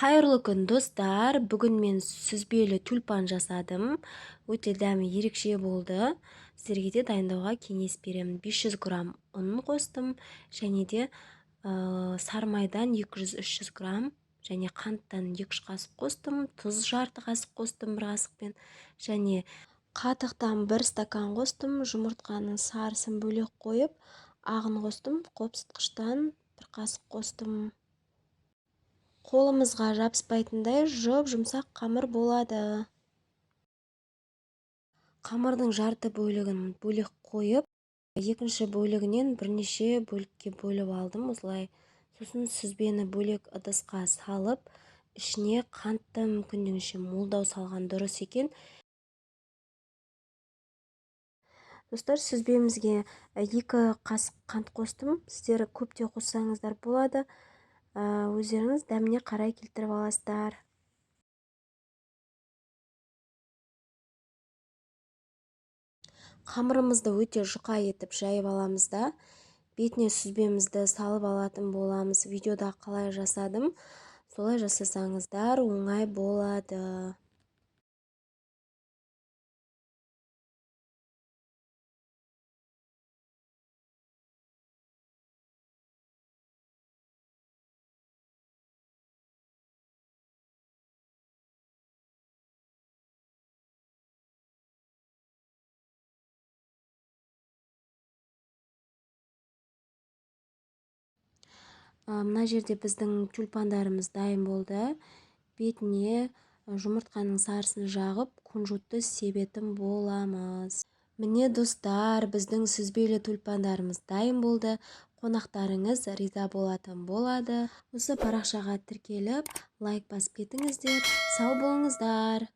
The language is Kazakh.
Қайырлы күн, достар. Бүгін мен сүзбелі тюльпан жасадым. Өте дәмі ерекше болды. Сіздерге де дайындауға кеңес беремін. 500 грамм ұн қостым, және де сары майдан 200-300 грамм, және қанттан 2 қасық қостым, тұз жарты қасық қостым 1 қасықпен, және қатықтан 1 стакан қостым. Жұмыртқаның сарысын бөлек қойып, ағын қостым. Қопсытқыштан 1 қасық қостым. Қолымызға жабыспайтындай жұмсақ қамыр болады. Қамырдың жарты бөлігін бөлек қойып, екінші бөлігінен бірнеше бөлікке бөліп алдым. Осылай. Сосын сүзбені бөлек ыдысқа салып, ішіне қантты мүмкіндігінше молдау салған дұрыс екен. Достар, сүзбемізге 2 қасық қант қостым. Сіздер көп те қоссаңыздар болады. Өздеріңіз дәміне қарай келтіріп аласыздар. Қамырымызды өте жұқа етіп жайып аламыз да, бетіне сүзбемізді салып алатын боламыз. Видеода қалай жасадым, солай жасасаңыздар оңай болады. Мына жерде біздің тюльпандарымыз дайын болды. Бетіне жұмыртқаның сарысын жағып, кунжутты себетін боламыз. Міне достар, біздің сүзбелі тюльпандарымыз дайын болды. Қонақтарыңыз риза болатын болады. Осы парақшаға тіркеліп, лайк басып кетіңіздер. Сау болыңыздар.